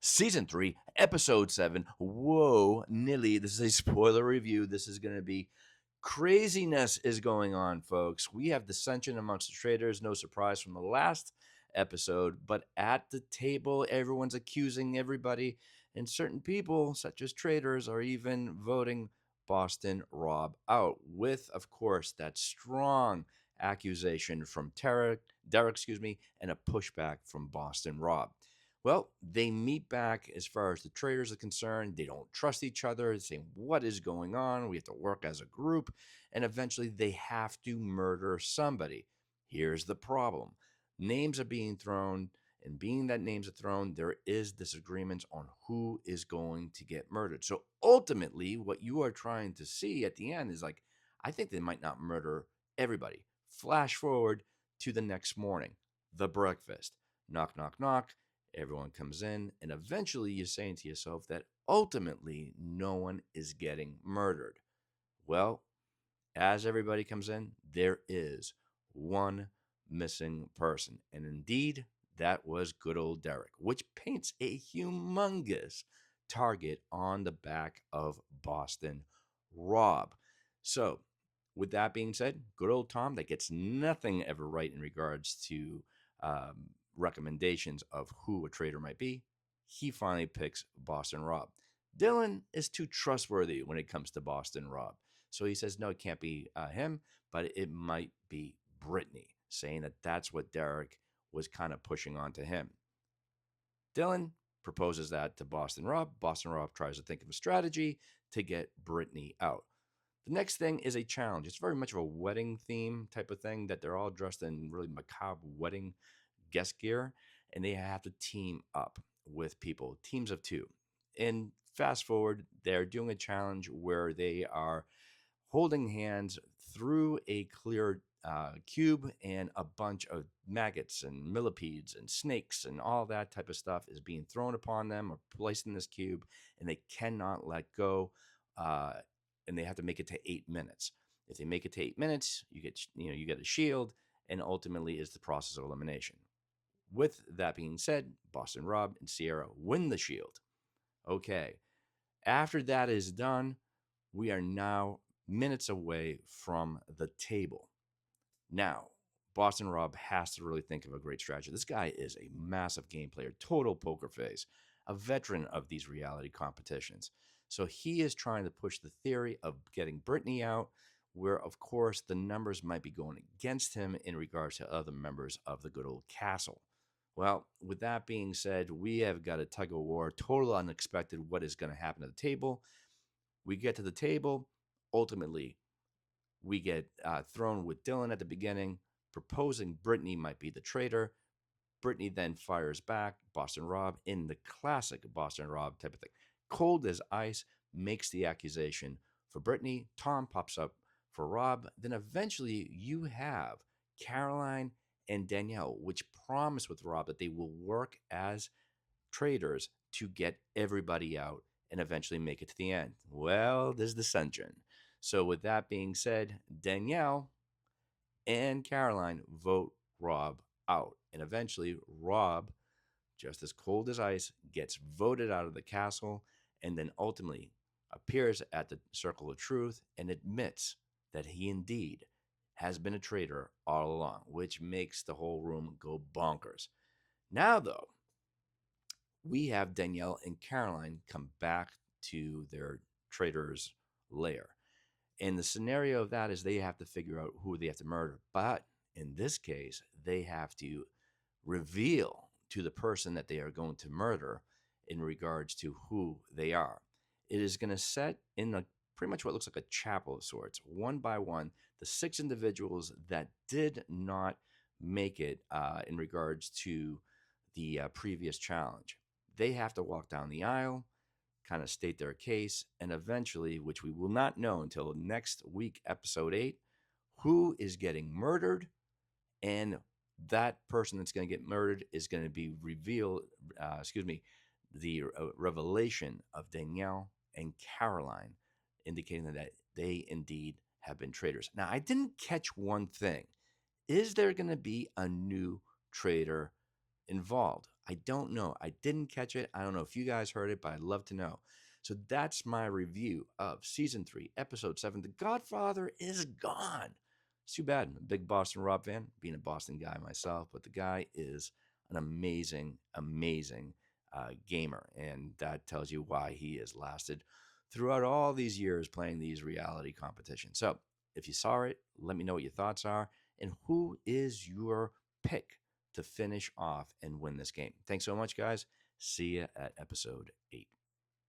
Season 3, Episode 7. Whoa, Nilly, this is a spoiler review. This is going to be craziness is going on, folks. We have dissension amongst the traders. No surprise from the last episode, but at the table, everyone's accusing everybody, and certain people, such as traders, are even voting Boston Rob out, with, of course, that strong accusation from Derek, and a pushback from Boston Rob. Well, they meet back as far as the traders are concerned. They don't trust each other. They're saying, what is going on? We have to work as a group. And eventually they have to murder somebody. Here's the problem. Names are being thrown, and being that names are thrown, there is disagreements on who is going to get murdered. So ultimately, what you are trying to see at the end is like, I think they might not murder everybody. Flash forward to the next morning, the breakfast. Knock, knock, knock. Everyone comes in, and eventually you're saying to yourself that ultimately no one is getting murdered. Well, as everybody comes in, there is one missing person. And indeed, that was good old Derek, which paints a humongous target on the back of Boston Rob. So, with that being said, good old Tom, that gets nothing ever right in regards to recommendations of who a traitor might be, he finally picks Boston Rob. Dylan is too trustworthy when it comes to Boston Rob. So he says, no, it can't be him, but it might be Brittany, saying that that's what Derek was kind of pushing onto him. Dylan proposes that to Boston Rob. Boston Rob tries to think of a strategy to get Brittany out. The next thing is a challenge. It's very much of a wedding theme type of thing that they're all dressed in really macabre wedding guest gear, and they have to team up with people, teams of two. And fast forward, they're doing a challenge where they are holding hands through a clear cube, and a bunch of maggots and millipedes and snakes and all that type of stuff is being thrown upon them or placed in this cube, and they cannot let go. And they have to make it to 8 minutes. If they make it to 8 minutes, you get a shield, and ultimately is the process of elimination. With that being said, Boston Rob and Sierra win the shield. Okay, after that is done, we are now minutes away from the table. Now, Boston Rob has to really think of a great strategy. This guy is a massive game player, total poker face, a veteran of these reality competitions. So he is trying to push the theory of getting Brittany out, where, of course, the numbers might be going against him in regards to other members of the good old castle. Well, with that being said, we have got a tug of war, total unexpected what is going to happen at the table. We get to the table. Ultimately, we get thrown with Dylan at the beginning, proposing Brittany might be the traitor. Brittany then fires back, Boston Rob, in the classic Boston Rob type of thing. Cold as ice, makes the accusation for Brittany. Tom pops up for Rob. Then eventually you have Caroline and Danielle, which promise with Rob that they will work as traitors to get everybody out and eventually make it to the end. Well, there's dissension. So with that being said, Danielle and Caroline vote Rob out. And eventually Rob, just as cold as ice, gets voted out of the castle, and then ultimately appears at the Circle of Truth and admits that he indeed has been a traitor all along, which makes the whole room go bonkers. Now, though, we have Danielle and Caroline come back to their traitor's lair. And the scenario of that is they have to figure out who they have to murder. But in this case, they have to reveal to the person that they are going to murder in regards to who they are. It is going to set in a pretty much what looks like a chapel of sorts, one by one, the 6 individuals that did not make it in regards to the previous challenge. They have to walk down the aisle, kind of state their case, and eventually, which we will not know until next week, episode 8, who is getting murdered, and that person that's going to get murdered is going to be revealed, the revelation of Danielle and Caroline, indicating that they indeed have been traitors. Now, I didn't catch one thing. Is there going to be a new traitor involved? I don't know. I didn't catch it. I don't know if you guys heard it, but I'd love to know. So that's my review of season 3, episode 7. The Godfather is gone. It's too bad. I'm a big Boston Rob fan, being a Boston guy myself, but the guy is an amazing, amazing gamer. And that tells you why he has lasted throughout all these years playing these reality competitions. So if you saw it, let me know what your thoughts are and who is your pick to finish off and win this game. Thanks so much, guys. See you at episode 8.